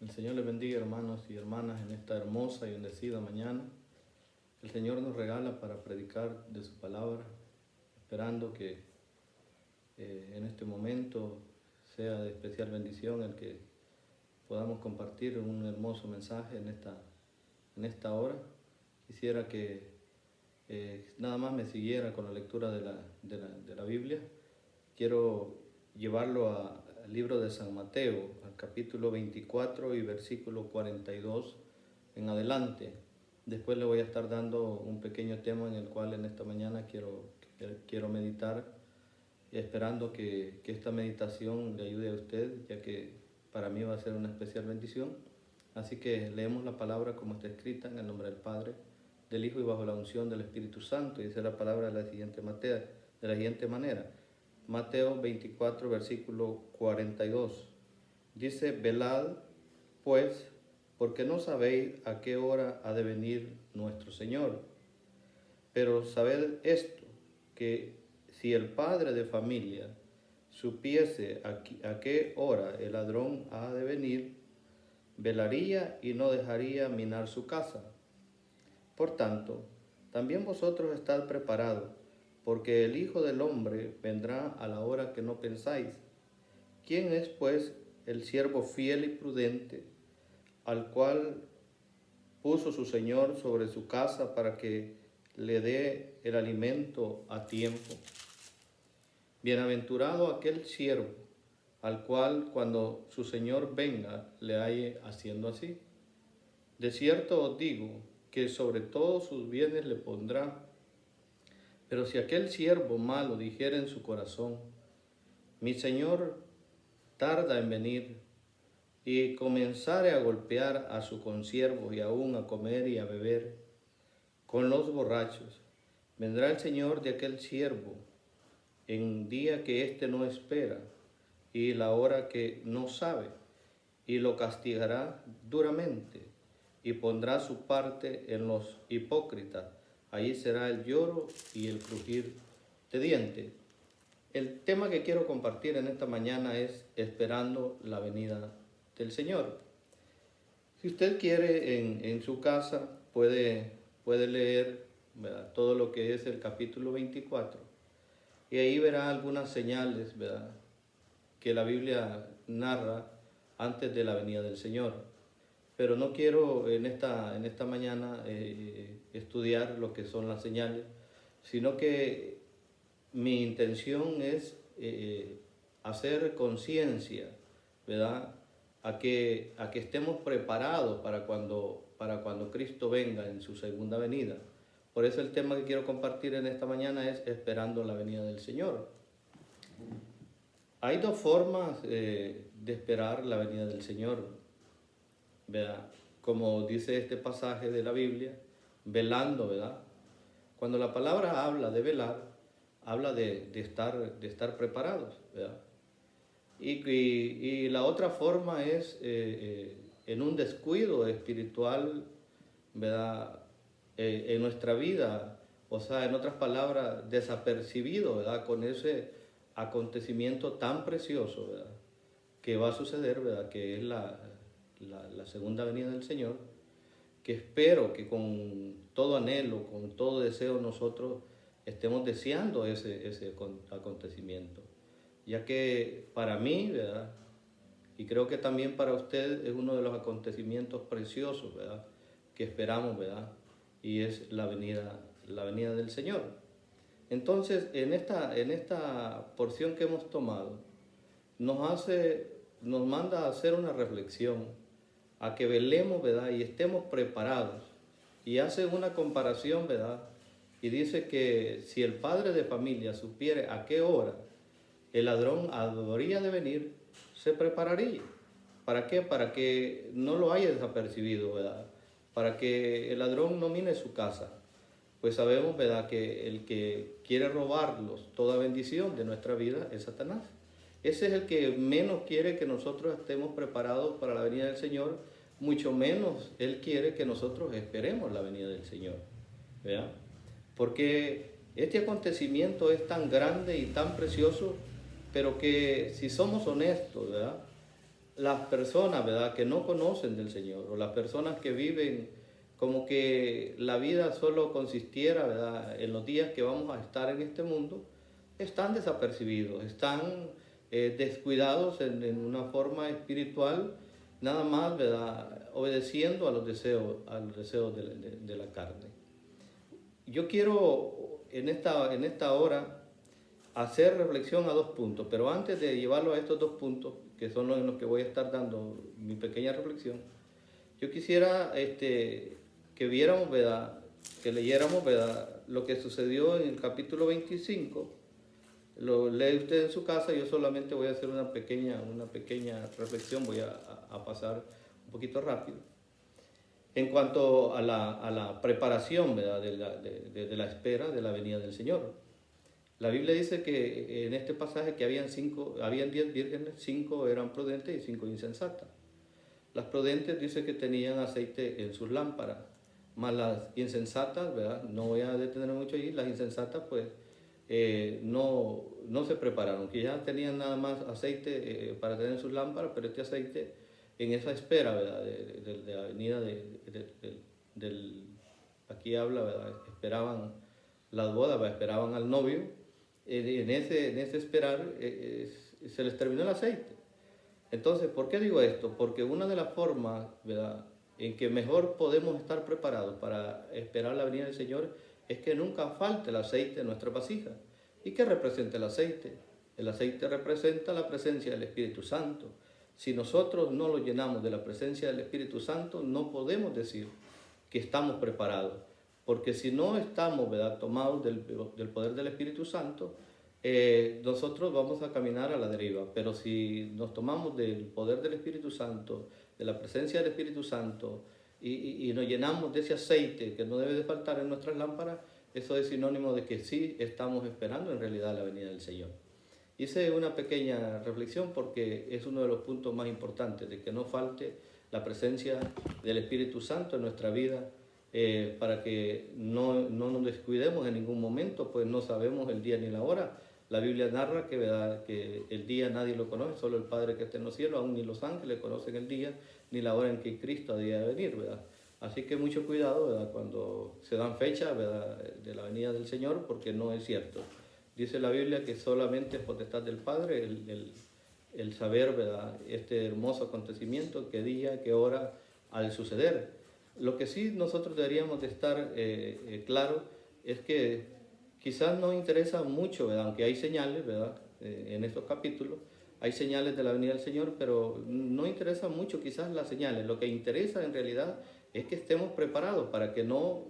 El Señor les bendiga, hermanos y hermanas, en esta hermosa y bendecida mañana. El Señor nos regala para predicar de su palabra, esperando que en este momento sea de especial bendición el que podamos compartir un hermoso mensaje en esta hora. Quisiera que nada más me siguiera con la lectura de la Biblia. Quiero llevarlo al libro de San Mateo, al capítulo 24 y versículo 42 en adelante. Después le voy a estar dando un pequeño tema en el cual en esta mañana quiero meditar, esperando que esta meditación le ayude a usted, ya que para mí va a ser una especial bendición. Así que leemos la palabra como está escrita, en el nombre del Padre, del Hijo y bajo la unción del Espíritu Santo. Y dice la palabra de la siguiente manera. Mateo 24, versículo 42. Dice: velad, pues, porque no sabéis a qué hora ha de venir nuestro Señor. Pero sabed esto, que si el padre de familia supiese a qué hora el ladrón ha de venir, velaría y no dejaría minar su casa. Por tanto, también vosotros estad preparados, porque el Hijo del Hombre vendrá a la hora que no pensáis. ¿Quién es, pues, el siervo fiel y prudente, al cual puso su Señor sobre su casa para que le dé el alimento a tiempo? Bienaventurado aquel siervo, al cual cuando su Señor venga le halle haciendo así. De cierto os digo que sobre todos sus bienes le pondrá. Pero si aquel siervo malo dijera en su corazón: mi Señor tarda en venir, y comenzare a golpear a su consiervo y aún a comer y a beber con los borrachos, vendrá el Señor de aquel siervo en día que éste no espera y la hora que no sabe, y lo castigará duramente y pondrá su parte en los hipócritas. Allí será el lloro y el crujir de dientes. El tema que quiero compartir en esta mañana es esperando la venida del Señor. Si usted quiere, en su casa puede leer, ¿verdad?, todo lo que es el capítulo 24, y ahí verá algunas señales, ¿verdad?, que la Biblia narra antes de la venida del Señor. Pero no quiero en esta mañana estudiar lo que son las señales, sino que mi intención es hacer conciencia, ¿verdad?, a que estemos preparados para cuando Cristo venga en su segunda venida. Por eso el tema que quiero compartir en esta mañana es esperando la venida del Señor. Hay dos formas de esperar la venida del Señor, ¿verdad? Como dice este pasaje de la Biblia, velando, ¿verdad? Cuando la palabra habla de velar, habla de estar preparados, ¿verdad? Y la otra forma es en un descuido espiritual, ¿verdad?, en nuestra vida, o sea, en otras palabras, desapercibido, ¿verdad?, con ese acontecimiento tan precioso, ¿verdad?, que va a suceder, ¿verdad?, que es la segunda venida del Señor, que espero que con todo anhelo, con todo deseo nosotros estemos deseando ese acontecimiento, ya que para mí, ¿verdad?, y creo que también para usted, es uno de los acontecimientos preciosos, ¿verdad?, que esperamos, ¿verdad?, y es la venida del Señor. Entonces, en esta porción que hemos tomado, nos manda a hacer una reflexión, a que velemos, ¿verdad?, y estemos preparados. Y hace una comparación, ¿verdad?, y dice que si el padre de familia supiere a qué hora el ladrón habría de venir, se prepararía. ¿Para qué? Para que no lo haya desapercibido, ¿verdad?, para que el ladrón no mine su casa. Pues sabemos, ¿verdad?, que el que quiere robarnos toda bendición de nuestra vida es Satanás. Ese es el que menos quiere que nosotros estemos preparados para la venida del Señor, mucho menos Él quiere que nosotros esperemos la venida del Señor, ¿verdad? Porque este acontecimiento es tan grande y tan precioso, pero que si somos honestos, ¿verdad?, las personas, ¿verdad?, que no conocen del Señor, o las personas que viven como que la vida solo consistiera, ¿verdad?, en los días que vamos a estar en este mundo, están desapercibidos, están descuidados en una forma espiritual, nada más, ¿verdad?, obedeciendo a los deseos de la carne. Yo quiero en esta hora hacer reflexión a dos puntos, pero antes de llevarlo a estos dos puntos, que son los en los que voy a estar dando mi pequeña reflexión, yo quisiera que viéramos, ¿verdad?, que leyéramos, ¿verdad?, lo que sucedió en el capítulo 25. Lo lee usted en su casa, yo solamente voy a hacer una pequeña reflexión, voy a pasar un poquito rápido. En cuanto a la preparación, ¿verdad?, de la espera de la venida del Señor. La Biblia dice que en este pasaje que habían 10 vírgenes, 5 eran prudentes y 5 insensatas. Las prudentes dice que tenían aceite en sus lámparas, más las insensatas, ¿verdad?, no voy a detenerme mucho ahí, las insensatas pues no se prepararon, que ya tenían nada más aceite para tener en sus lámparas, pero este aceite en esa espera, ¿verdad?, de la venida del, aquí habla, ¿verdad?, esperaban las bodas, ¿verdad?, esperaban al novio, en ese esperar se les terminó el aceite. Entonces, ¿por qué digo esto? Porque una de las formas, ¿verdad?, en que mejor podemos estar preparados para esperar la venida del Señor es que nunca falte el aceite en nuestra vasija. ¿Y qué representa el aceite? El aceite representa la presencia del Espíritu Santo. Si nosotros no lo llenamos de la presencia del Espíritu Santo, no podemos decir que estamos preparados. Porque si no estamos, ¿verdad?, tomados del poder del Espíritu Santo, nosotros vamos a caminar a la deriva. Pero si nos tomamos del poder del Espíritu Santo, de la presencia del Espíritu Santo, y nos llenamos de ese aceite que no debe de faltar en nuestras lámparas, eso es sinónimo de que sí estamos esperando en realidad la venida del Señor. Hice una pequeña reflexión porque es uno de los puntos más importantes, de que no falte la presencia del Espíritu Santo en nuestra vida, para que no nos descuidemos en ningún momento, pues no sabemos el día ni la hora. La Biblia narra que, ¿verdad?, que el día nadie lo conoce, solo el Padre que está en los cielos, aún ni los ángeles conocen el día ni la hora en que Cristo ha de venir, ¿verdad? Así que mucho cuidado, ¿verdad?, cuando se dan fechas, ¿verdad?, de la venida del Señor, porque no es cierto. Dice la Biblia que solamente es potestad del Padre el saber, ¿verdad?, este hermoso acontecimiento, qué día, qué hora ha de suceder. Lo que sí nosotros deberíamos de estar claro es que quizás nos interesa mucho, ¿verdad?, aunque hay señales, ¿verdad?, en estos capítulos, hay señales de la venida del Señor, pero no interesa mucho quizás las señales. Lo que interesa en realidad es que estemos preparados para que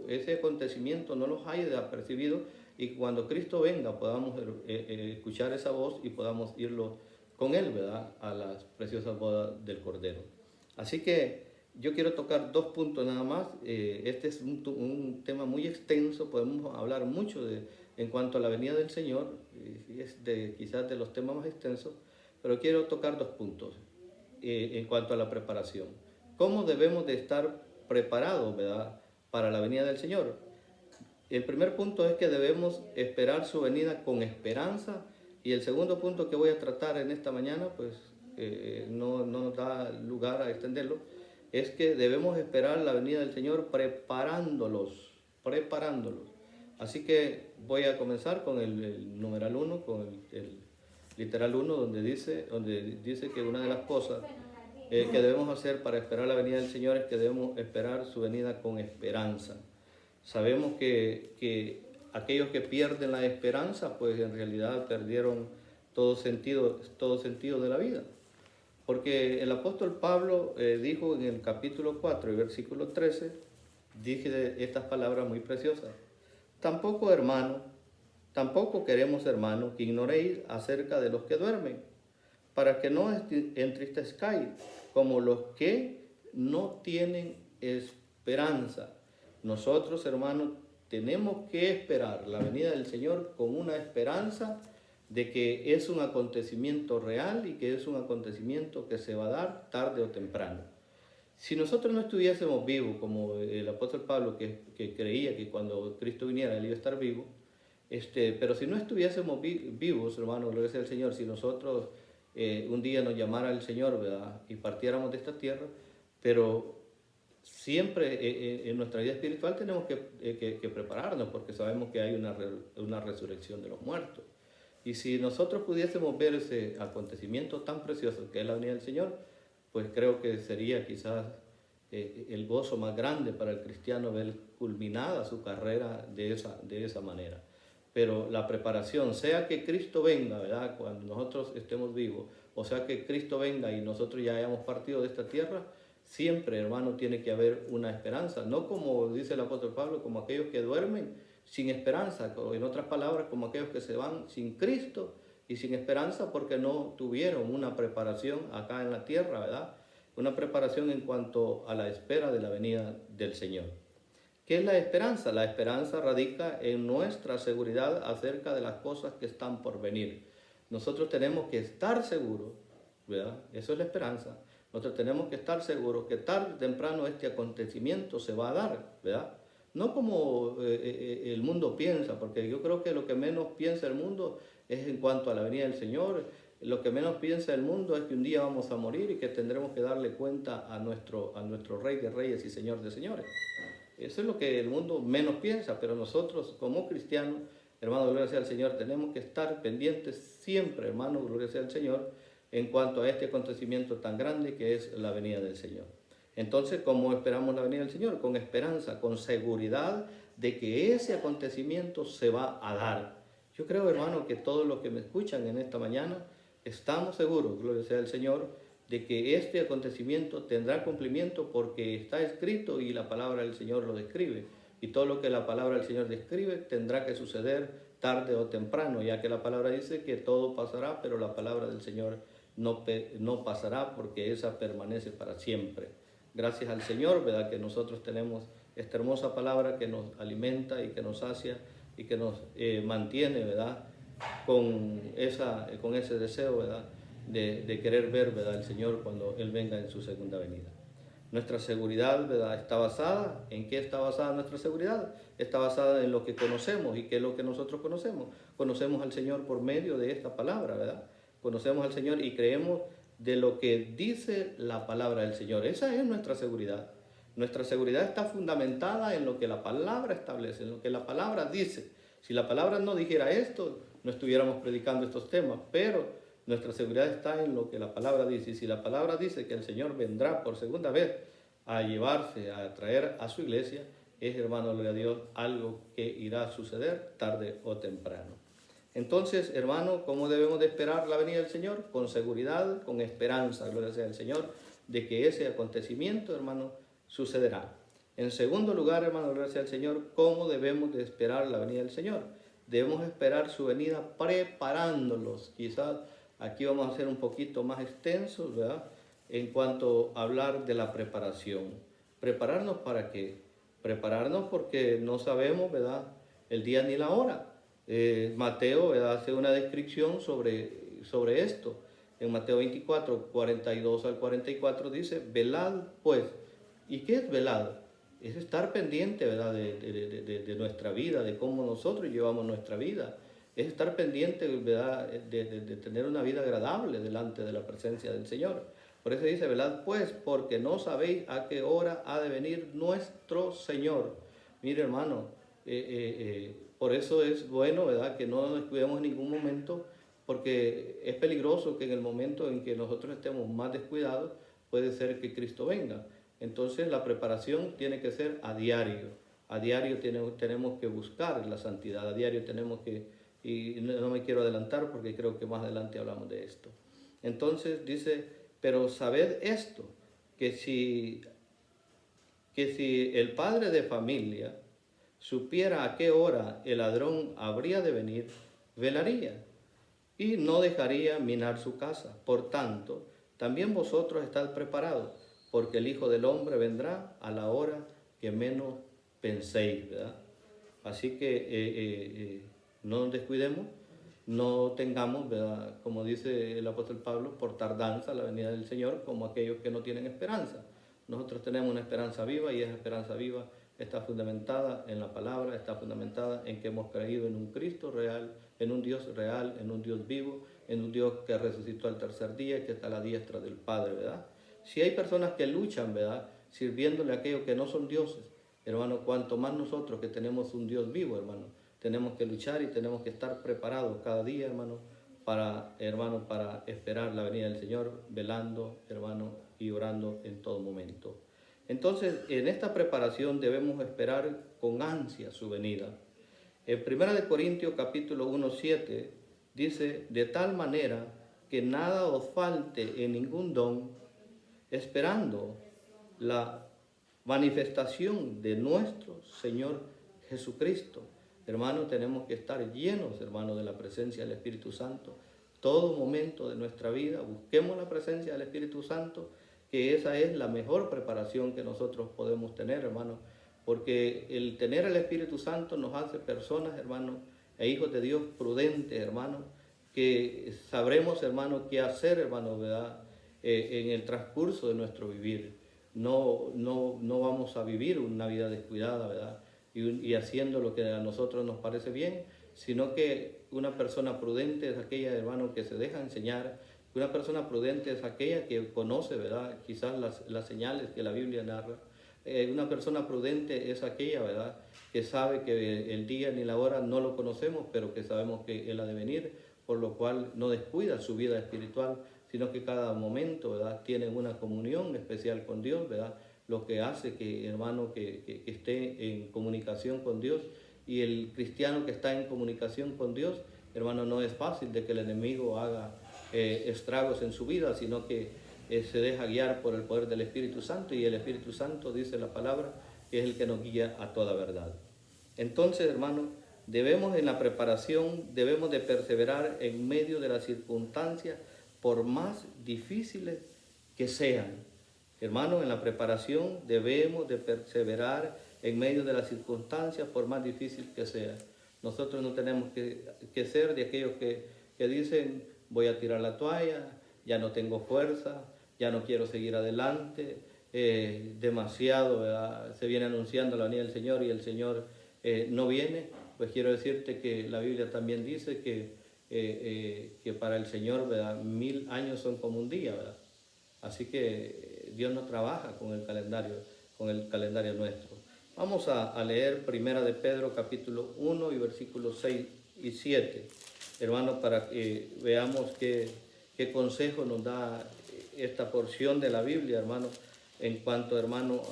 ese acontecimiento no los haya desapercibido, y cuando Cristo venga podamos escuchar esa voz y podamos irlo con Él, ¿verdad?, a las preciosas bodas del Cordero. Así que yo quiero tocar dos puntos nada más. Este es un tema muy extenso, podemos hablar mucho en cuanto a la venida del Señor, y es quizás de los temas más extensos, pero quiero tocar dos puntos en cuanto a la preparación. ¿Cómo debemos de estar preparados, ¿verdad?, para la venida del Señor? El primer punto es que debemos esperar su venida con esperanza, y el segundo punto que voy a tratar en esta mañana, pues no nos da lugar a extenderlo, es que debemos esperar la venida del Señor preparándolos. Así que voy a comenzar con el numeral 1, con el literal 1, donde dice que una de las cosas que debemos hacer para esperar la venida del Señor es que debemos esperar su venida con esperanza. Sabemos que aquellos que pierden la esperanza, pues en realidad perdieron todo sentido de la vida. Porque el apóstol Pablo dijo en el capítulo 4 y versículo 13, dije estas palabras muy preciosas: tampoco queremos, hermanos, que ignoréis acerca de los que duermen, para que no entristezcáis como los que no tienen esperanza. Nosotros, hermanos, tenemos que esperar la venida del Señor con una esperanza de que es un acontecimiento real y que es un acontecimiento que se va a dar tarde o temprano. Si nosotros no estuviésemos vivos, como el apóstol Pablo, que creía que cuando Cristo viniera él iba a estar vivo, pero si no estuviésemos vivos, hermanos, gloria sea al Señor, si nosotros un día nos llamara el Señor, ¿verdad? Y partiéramos de esta tierra, pero siempre en nuestra vida espiritual tenemos que prepararnos porque sabemos que hay una resurrección de los muertos. Y si nosotros pudiésemos ver ese acontecimiento tan precioso que es la venida del Señor, pues creo que sería quizás el gozo más grande para el cristiano ver culminada su carrera de esa manera. Pero la preparación, sea que Cristo venga, ¿verdad? Cuando nosotros estemos vivos, o sea que Cristo venga y nosotros ya hayamos partido de esta tierra, siempre, hermano, tiene que haber una esperanza. No como dice el apóstol Pablo, como aquellos que duermen sin esperanza, o en otras palabras, como aquellos que se van sin Cristo y sin esperanza porque no tuvieron una preparación acá en la tierra, ¿verdad? Una preparación en cuanto a la espera de la venida del Señor. ¿Qué es la esperanza? La esperanza radica en nuestra seguridad acerca de las cosas que están por venir. Nosotros tenemos que estar seguros, ¿verdad? Eso es la esperanza. Nosotros tenemos que estar seguros que tarde o temprano este acontecimiento se va a dar, ¿verdad? No como el mundo piensa, porque yo creo que lo que menos piensa el mundo es en cuanto a la venida del Señor. Lo que menos piensa el mundo es que un día vamos a morir y que tendremos que darle cuenta a nuestro Rey de Reyes y Señor de Señores. Eso es lo que el mundo menos piensa, pero nosotros como cristianos, hermano, gloria sea al Señor, tenemos que estar pendientes siempre, hermano, gloria sea al Señor, en cuanto a este acontecimiento tan grande que es la venida del Señor. Entonces, ¿cómo esperamos la venida del Señor? Con esperanza, con seguridad de que ese acontecimiento se va a dar. Yo creo, hermano, que todos los que me escuchan en esta mañana estamos seguros, gloria sea al Señor, de que este acontecimiento tendrá cumplimiento porque está escrito y la palabra del Señor lo describe. Y todo lo que la palabra del Señor describe tendrá que suceder tarde o temprano, ya que la palabra dice que todo pasará, pero la palabra del Señor no pasará porque esa permanece para siempre. Gracias al Señor, ¿verdad? Que nosotros tenemos esta hermosa palabra que nos alimenta y que nos sacia y que nos mantiene, ¿verdad? Con ese deseo, ¿verdad? De querer ver, ¿verdad? El Señor cuando Él venga en su segunda venida. Nuestra seguridad, ¿verdad? Está basada, ¿en qué está basada nuestra seguridad? Está basada en lo que conocemos. ¿Y qué es lo que nosotros conocemos? Conocemos al Señor por medio de esta palabra, ¿verdad? Conocemos al Señor y creemos de lo que dice la palabra del Señor. Esa es nuestra seguridad. Nuestra seguridad está fundamentada en lo que la palabra establece, en lo que la palabra dice. Si la palabra no dijera esto, no estuviéramos predicando estos temas, pero nuestra seguridad está en lo que la palabra dice. Y si la palabra dice que el Señor vendrá por segunda vez a llevarse, a traer a su iglesia, es, hermano, gloria a Dios, algo que irá a suceder tarde o temprano. Entonces, hermano, ¿cómo debemos de esperar la venida del Señor? Con seguridad, con esperanza, gloria sea al Señor, de que ese acontecimiento, hermano, sucederá. En segundo lugar, hermano, gloria sea al Señor, ¿cómo debemos de esperar la venida del Señor? Debemos esperar su venida preparándolos. Quizás aquí vamos a ser un poquito más extensos, ¿verdad? En cuanto a hablar de la preparación. ¿Prepararnos para qué? Prepararnos porque no sabemos, ¿verdad?, el día ni la hora. Mateo, ¿verdad?, hace una descripción sobre esto. En Mateo 24, 42 al 44 dice, velad pues. ¿Y qué es velad? Es estar pendiente, ¿verdad?, de nuestra vida, de cómo nosotros llevamos nuestra vida. Es estar pendiente, ¿verdad?, de tener una vida agradable delante de la presencia del Señor. Por eso dice, velad pues, porque no sabéis a qué hora ha de venir nuestro Señor. Mire, hermano, por eso es bueno, ¿verdad?, que no nos descuidemos en ningún momento, porque es peligroso que en el momento en que nosotros estemos más descuidados, puede ser que Cristo venga. Entonces la preparación tiene que ser a diario. A diario tenemos que buscar la santidad, a diario tenemos que, y no me quiero adelantar porque creo que más adelante hablamos de esto. Entonces dice, pero sabed esto, que si el padre de familia supiera a qué hora el ladrón habría de venir, velaría y no dejaría minar su casa. Por tanto, también vosotros estad preparados, porque el Hijo del Hombre vendrá a la hora que menos penséis, ¿verdad? Así que no nos descuidemos, no tengamos, ¿verdad?, como dice el apóstol Pablo, por tardanza la venida del Señor, como aquellos que no tienen esperanza. Nosotros tenemos una esperanza viva y esa esperanza viva está fundamentada en la palabra, está fundamentada en que hemos creído en un Cristo real, en un Dios real, en un Dios vivo, en un Dios que resucitó al tercer día y que está a la diestra del Padre, ¿verdad? Si hay personas que luchan, ¿verdad?, sirviéndole a aquellos que no son dioses, hermano, cuanto más nosotros que tenemos un Dios vivo, hermano, tenemos que luchar y tenemos que estar preparados cada día, hermano, para esperar la venida del Señor, velando, hermano, y orando en todo momento. Entonces, en esta preparación debemos esperar con ansia su venida. En 1 Corintios capítulo 1:7 dice, de tal manera que nada os falte en ningún don, esperando la manifestación de nuestro Señor Jesucristo. Hermano, tenemos que estar llenos, hermano, de la presencia del Espíritu Santo. Todo momento de nuestra vida, busquemos la presencia del Espíritu Santo, que esa es la mejor preparación que nosotros podemos tener, hermano, porque el tener el Espíritu Santo nos hace personas, hermano, e hijos de Dios prudentes, hermano, que sabremos, hermano, qué hacer, hermano, ¿verdad?, en el transcurso de nuestro vivir. No vamos a vivir una vida descuidada, ¿verdad?, y haciendo lo que a nosotros nos parece bien, sino que una persona prudente es aquella, hermano, que se deja enseñar. Una persona prudente es aquella que conoce, ¿verdad?, quizás las señales que la Biblia narra. Una persona prudente es aquella, ¿verdad?, que sabe que el día ni la hora no lo conocemos, pero que sabemos que Él ha de venir, por lo cual no descuida su vida espiritual, sino que cada momento, ¿verdad?, tiene una comunión especial con Dios, ¿verdad?, lo que hace que, hermano, que esté en comunicación con Dios. Y el cristiano que está en comunicación con Dios, hermano, no es fácil de que el enemigo haga estragos en su vida, sino que se deja guiar por el poder del Espíritu Santo, y el Espíritu Santo, dice la palabra, que es el que nos guía a toda verdad. Entonces, hermano, debemos en la preparación, debemos de perseverar en medio de las circunstancias, por más difíciles que sean. Hermano, en la preparación debemos de perseverar en medio de las circunstancias, por más difícil que sea. Nosotros no tenemos que ser de aquellos que dicen, voy a tirar la toalla, ya no tengo fuerza, ya no quiero seguir adelante, demasiado, ¿verdad?, se viene anunciando la venida del Señor y el Señor no viene. Pues quiero decirte que la Biblia también dice que para el Señor, ¿verdad?, 1000 años son como un día, ¿verdad? Así que Dios no trabaja con el calendario nuestro. Vamos a leer 1 de Pedro capítulo 1 y versículos 6 y 7, hermano, para que veamos qué consejo nos da esta porción de la Biblia, hermano, en cuanto, hermano,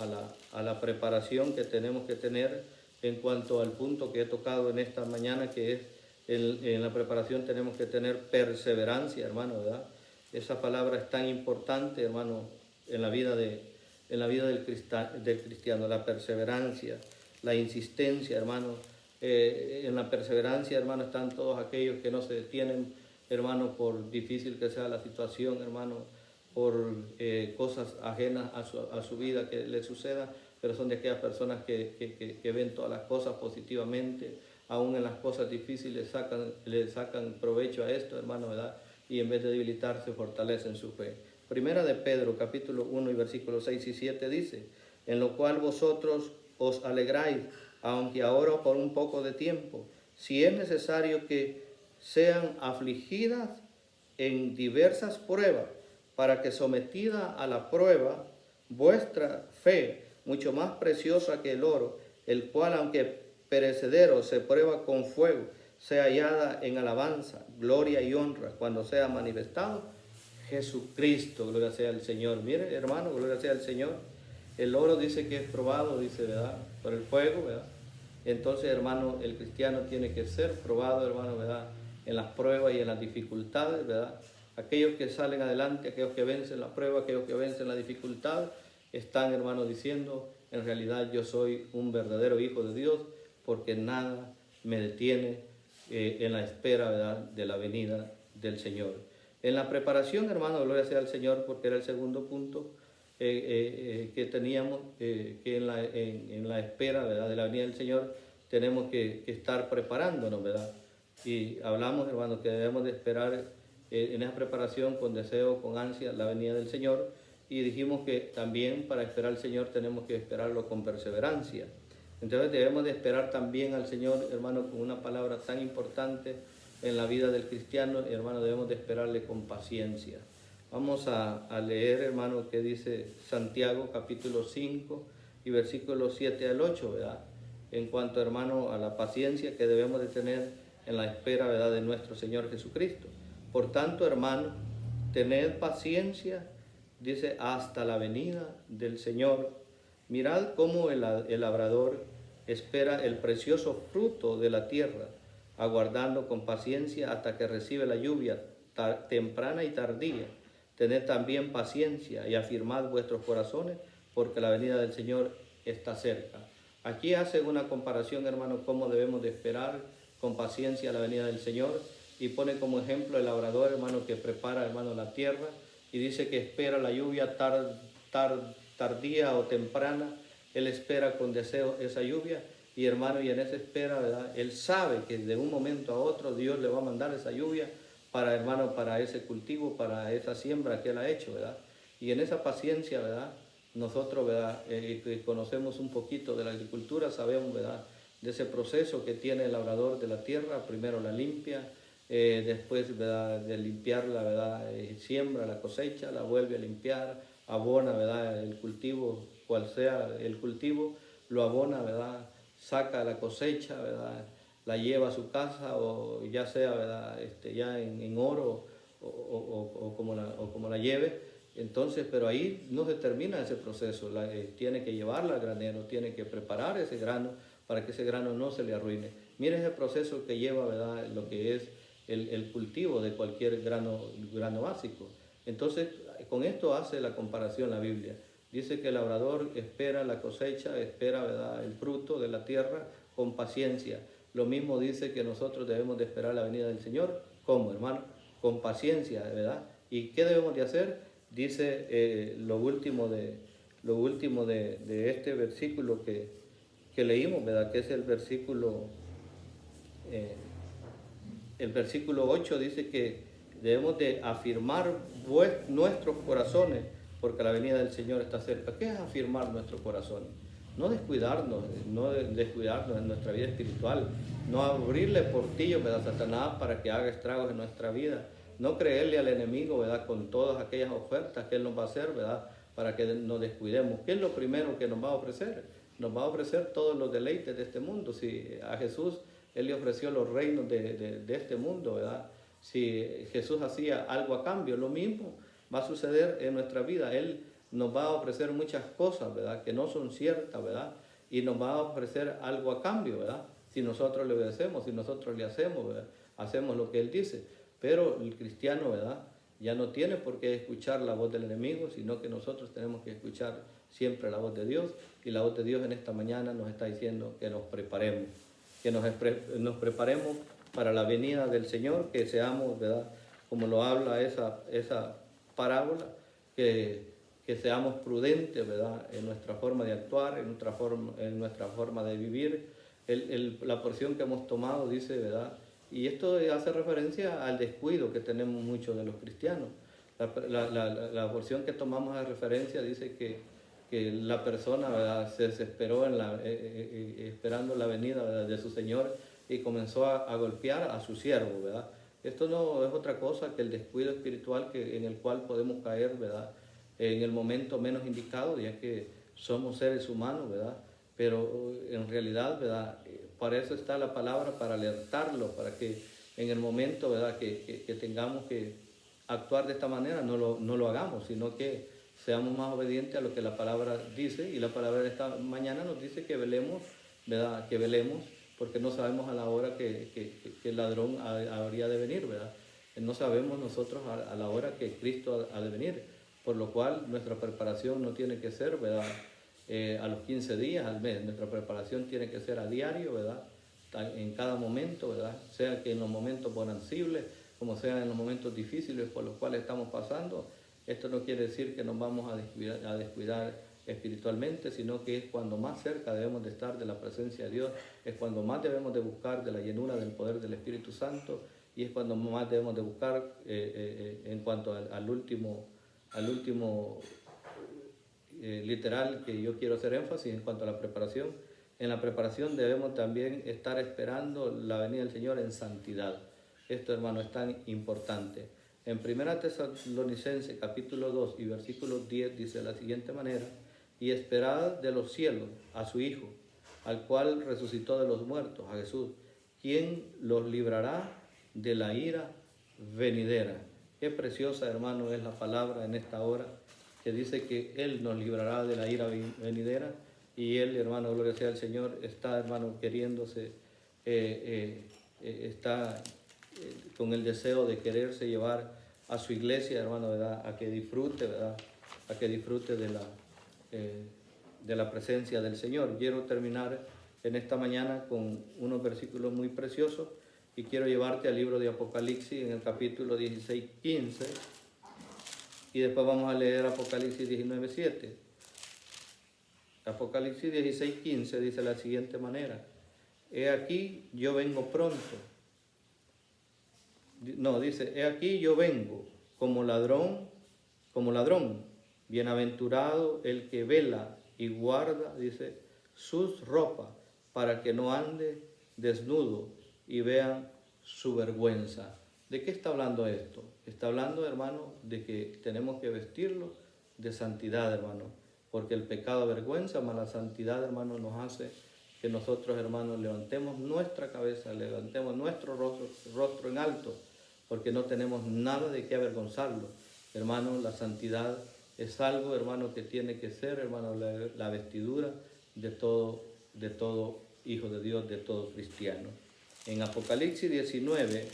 a la preparación que tenemos que tener, en cuanto al punto que he tocado en esta mañana, que es en la preparación tenemos que tener perseverancia, hermano, ¿verdad? Esa palabra es tan importante, hermano, en la vida del cristiano, la perseverancia, la insistencia, hermano. En la perseverancia, hermano, están todos aquellos que no se detienen, hermano, por difícil que sea la situación, hermano, por cosas ajenas a su vida que le suceda, pero son de aquellas personas que ven todas las cosas positivamente, aún en las cosas difíciles le sacan provecho a esto, hermano, ¿verdad?, y en vez de debilitarse, fortalecen su fe. Primera de Pedro, capítulo 1 y versículos 6 y 7 dice, en lo cual vosotros os alegráis, aunque ahora por un poco de tiempo, si es necesario que sean afligidas en diversas pruebas, para que sometida a la prueba, vuestra fe, mucho más preciosa que el oro, el cual aunque perecedero se prueba con fuego, sea hallada en alabanza, gloria y honra cuando sea manifestado Jesucristo. Gloria sea al Señor. Mire, hermano, gloria sea al Señor. El oro dice que es probado, dice, ¿verdad?, por el fuego, ¿verdad? Entonces, hermano, el cristiano tiene que ser probado, hermano, ¿verdad?, en las pruebas y en las dificultades, ¿verdad? Aquellos que salen adelante, aquellos que vencen la prueba, aquellos que vencen la dificultad, están, hermano, diciendo, en realidad yo soy un verdadero hijo de Dios, porque nada me detiene en la espera, ¿verdad?, de la venida del Señor. En la preparación, hermano, gloria sea al Señor, porque era el segundo punto que teníamos, que en la espera, ¿verdad?, de la venida del Señor tenemos que estar preparándonos, ¿verdad? Y hablamos, hermano, que debemos de esperar en esa preparación con deseo, con ansia, la venida del Señor. Y dijimos que también para esperar al Señor tenemos que esperarlo con perseverancia. Entonces debemos de esperar también al Señor, hermano, con una palabra tan importante en la vida del cristiano, hermano, debemos de esperarle con paciencia. Vamos a leer, hermano, que dice Santiago capítulo 5 y versículos 7 al 8, ¿verdad? En cuanto, hermano, a la paciencia que debemos de tener en la espera, ¿verdad?, de nuestro Señor Jesucristo. Por tanto, hermano, tened paciencia, dice, hasta la venida del Señor. Mirad cómo el labrador espera el precioso fruto de la tierra, aguardando con paciencia hasta que recibe la lluvia temprana y tardía. Tened también paciencia y afirmad vuestros corazones, porque la venida del Señor está cerca. Aquí hace una comparación, hermano, cómo debemos de esperar con paciencia la venida del Señor, y pone como ejemplo el labrador, hermano, que prepara, hermano, la tierra, y dice que espera la lluvia tardía o temprana. Él espera con deseo esa lluvia, y hermano, y en esa espera, ¿verdad?, él sabe que de un momento a otro Dios le va a mandar esa lluvia para, hermano, para ese cultivo, para esa siembra que él ha hecho, ¿verdad? Y en esa paciencia, ¿verdad?, nosotros, ¿verdad?, que conocemos un poquito de la agricultura, sabemos, ¿verdad?, de ese proceso que tiene el labrador de la tierra. Primero la limpia, después, ¿verdad?, de limpiarla, ¿verdad?, siembra la cosecha, la vuelve a limpiar, abona, ¿verdad?, el cultivo, cual sea el cultivo, lo abona, ¿verdad?, saca la cosecha, ¿verdad?, la lleva a su casa, o ya sea, ¿verdad?, ya en oro, o como la lleve. Entonces, pero ahí no se termina ese proceso. Tiene que llevarla al granero, tiene que preparar ese grano para que ese grano no se le arruine. Mire ese proceso que lleva, ¿verdad?, lo que es el cultivo de cualquier grano básico. Entonces, con esto hace la comparación la Biblia. Dice que el labrador espera la cosecha, espera, ¿verdad?, el fruto de la tierra con paciencia. Lo mismo dice que nosotros debemos de esperar la venida del Señor. ¿Cómo, hermano? Con paciencia, ¿verdad? ¿Y qué debemos de hacer? Dice lo último de este versículo que leímos, ¿verdad?, que es el versículo 8, dice que debemos de afirmar nuestros corazones, porque la venida del Señor está cerca. ¿Qué es afirmar nuestros corazones? No descuidarnos en nuestra vida espiritual, no abrirle portillos, ¿verdad?, a Satanás para que haga estragos en nuestra vida, no creerle al enemigo, ¿verdad?, con todas aquellas ofertas que él nos va a hacer, ¿verdad?, para que nos descuidemos. ¿Qué es lo primero que nos va a ofrecer? Nos va a ofrecer todos los deleites de este mundo. Si a Jesús él le ofreció los reinos de este mundo, ¿verdad? Si Jesús hacía algo a cambio, lo mismo va a suceder en nuestra vida. Él nos va a ofrecer muchas cosas, ¿verdad?, que no son ciertas, ¿verdad?, y nos va a ofrecer algo a cambio, ¿verdad?, si nosotros le obedecemos, si nosotros le hacemos, ¿verdad?, hacemos lo que él dice. Pero el cristiano, ¿verdad?, ya no tiene por qué escuchar la voz del enemigo, sino que nosotros tenemos que escuchar siempre la voz de Dios, y la voz de Dios en esta mañana nos está diciendo que nos preparemos, que nos preparemos para la venida del Señor, que seamos, ¿verdad?, como lo habla esa parábola, que seamos prudentes, ¿verdad?, en nuestra forma de actuar, en nuestra forma de vivir. La porción que hemos tomado dice, ¿verdad?, y esto hace referencia al descuido que tenemos muchos de los cristianos. La porción que tomamos de referencia dice que la persona, ¿verdad?, se desesperó esperando la venida, ¿verdad?, de su Señor, y comenzó a golpear a su siervo, ¿verdad? Esto no es otra cosa que el descuido espiritual en el cual podemos caer, ¿verdad?, en el momento menos indicado, ya que somos seres humanos, ¿verdad? Pero en realidad, ¿verdad?, para eso está la palabra, para alertarlo, para que en el momento, ¿verdad?, que tengamos que actuar de esta manera, no lo hagamos, sino que seamos más obedientes a lo que la palabra dice. Y la palabra de esta mañana nos dice que velemos, ¿verdad?, que velemos, porque no sabemos a la hora que el ladrón habría de venir, ¿verdad? No sabemos nosotros a la hora que Cristo ha de venir, por lo cual nuestra preparación no tiene que ser, ¿verdad?, a los 15 días, al mes. Nuestra preparación tiene que ser a diario, ¿verdad?, en cada momento, ¿verdad?, sea que en los momentos bonancibles, como sea en los momentos difíciles por los cuales estamos pasando. Esto no quiere decir que nos vamos a descuidar espiritualmente, sino que es cuando más cerca debemos de estar de la presencia de Dios, es cuando más debemos de buscar de la llenura del poder del Espíritu Santo, y es cuando más debemos de buscar en cuanto al último literal que yo quiero hacer énfasis en cuanto a la preparación. En la preparación debemos también estar esperando la venida del Señor en santidad. esto, hermano, es tan importante. En 1 Tesalonicenses capítulo 2 y versículo 10 dice de la siguiente manera: y esperad de los cielos a su Hijo, al cual resucitó de los muertos, a Jesús, quien los librará de la ira venidera. Qué preciosa, hermano, es la palabra en esta hora, que dice que Él nos librará de la ira venidera. Y Él, hermano, gloria sea al Señor, está, hermano, queriéndose, está con el deseo de quererse llevar a su iglesia, hermano, ¿verdad? A que disfrute, ¿verdad? A que disfrute de la presencia del Señor. Quiero terminar en esta mañana con unos versículos muy preciosos y quiero llevarte al libro de Apocalipsis en el capítulo 16, 15 y después vamos a leer Apocalipsis 19, 7. Apocalipsis 16, 15 dice de la siguiente manera: he aquí yo vengo pronto. No, dice, he aquí yo vengo como ladrón, bienaventurado el que vela y guarda, dice, sus ropas, para que no ande desnudo y vean su vergüenza. ¿De qué está hablando esto? Está hablando, hermano, de que tenemos que vestirlo de santidad, hermano, porque el pecado avergüenza, mas la santidad, hermano, nos hace que nosotros, hermanos, levantemos nuestra cabeza, levantemos nuestro rostro en alto, porque no tenemos nada de qué avergonzarlo. Hermano, la santidad es algo, hermano, que tiene que ser, hermano, la vestidura de todo hijo de Dios, de todo cristiano. En Apocalipsis 19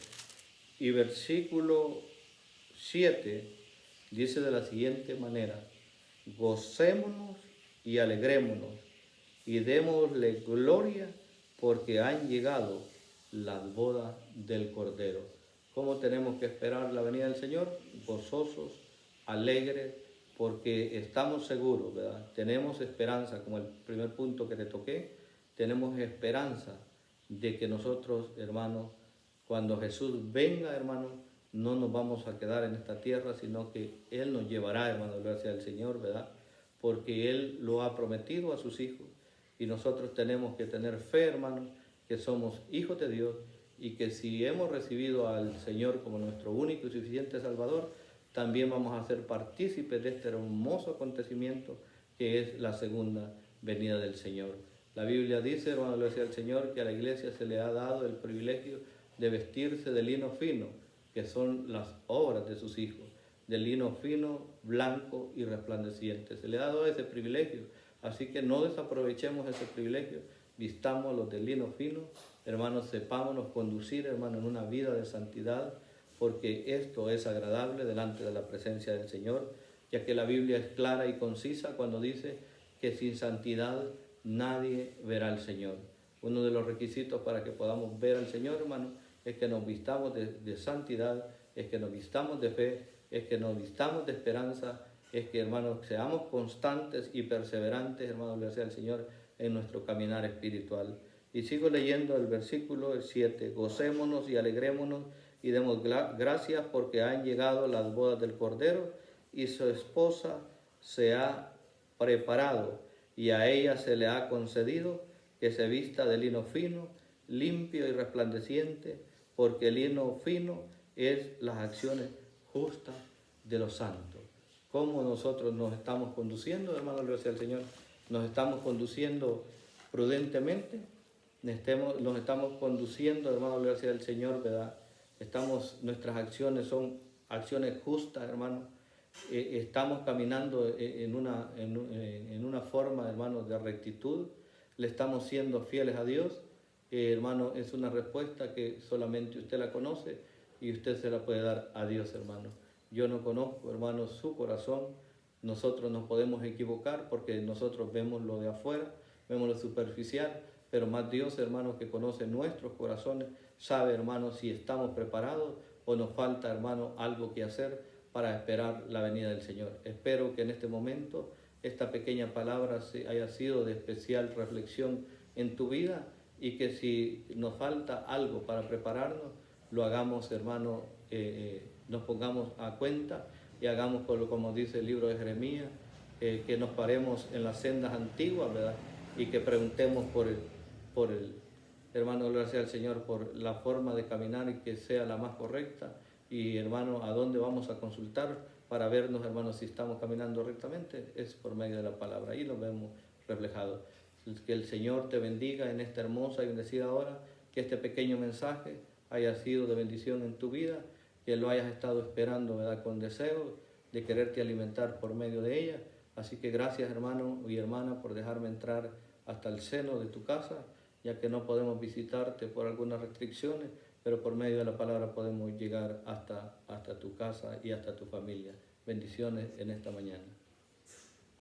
y versículo 7 dice de la siguiente manera: gocémonos y alegrémonos y démosle gloria, porque han llegado las bodas del Cordero. ¿Cómo tenemos que esperar la venida del Señor? Gozosos, alegres, porque estamos seguros, ¿verdad? Tenemos esperanza, como el primer punto que te toqué, tenemos esperanza de que nosotros, hermanos, cuando Jesús venga, hermanos, no nos vamos a quedar en esta tierra, sino que Él nos llevará, hermanos, gracias al Señor, ¿verdad? Porque Él lo ha prometido a sus hijos. Y nosotros tenemos que tener fe, hermanos, que somos hijos de Dios y que si hemos recibido al Señor como nuestro único y suficiente Salvador, también vamos a ser partícipes de este hermoso acontecimiento que es la segunda venida del Señor. La Biblia dice, hermano, le decía el Señor, que a la iglesia se le ha dado el privilegio de vestirse de lino fino, que son las obras de sus hijos, de lino fino, blanco y resplandeciente. Se le ha dado ese privilegio, así que no desaprovechemos ese privilegio, vistamos los de lino fino, hermanos, sepámonos conducir, hermanos, en una vida de santidad, porque esto es agradable delante de la presencia del Señor, ya que la Biblia es clara y concisa cuando dice que sin santidad nadie verá al Señor. Uno de los requisitos para que podamos ver al Señor, hermano, es que nos vistamos de santidad, es que nos vistamos de fe, es que nos vistamos de esperanza, es que, hermanos, seamos constantes y perseverantes, hermanos, le sea al Señor en nuestro caminar espiritual. Y sigo leyendo el versículo 7. Gocémonos y alegrémonos y demos gracias porque han llegado las bodas del Cordero y su esposa se ha preparado y a ella se le ha concedido que se vista de lino fino, limpio y resplandeciente, porque el lino fino es las acciones justas de los santos. ¿Cómo nosotros nos estamos conduciendo, hermanos, gracias al Señor? Nos estamos conduciendo prudentemente, nos estamos conduciendo, hermanos, gracias al Señor, ¿verdad? Nuestras acciones son acciones justas, hermanos. Estamos caminando en una forma, hermanos, de rectitud. Le estamos siendo fieles a Dios. Hermano, es una respuesta que solamente usted la conoce y usted se la puede dar a Dios, hermano. Yo no conozco, hermano, su corazón. Nosotros nos podemos equivocar porque nosotros vemos lo de afuera, vemos lo superficial, pero más Dios, hermano, que conoce nuestros corazones, sabe, hermano, si estamos preparados o nos falta, hermano, algo que hacer para esperar la venida del Señor. Espero que en este momento esta pequeña palabra haya sido de especial reflexión en tu vida y que si nos falta algo para prepararnos, lo hagamos, hermano, nos pongamos a cuenta y hagamos como dice el libro de Jeremías, que nos paremos en las sendas antiguas, ¿verdad? Y que preguntemos por el Hermano, gracias al Señor por la forma de caminar y que sea la más correcta. Y hermano, ¿a dónde vamos a consultar para vernos, hermano, si estamos caminando rectamente? Es por medio de la palabra. Ahí lo vemos reflejado. Que el Señor te bendiga en esta hermosa y bendecida hora. Que este pequeño mensaje haya sido de bendición en tu vida. Que lo hayas estado esperando, ¿verdad? Con deseo de quererte alimentar por medio de ella. Así que gracias, hermano y hermana, por dejarme entrar hasta el seno de tu casa, ya que no podemos visitarte por algunas restricciones, pero por medio de la palabra podemos llegar hasta tu casa y hasta tu familia. Bendiciones en esta mañana.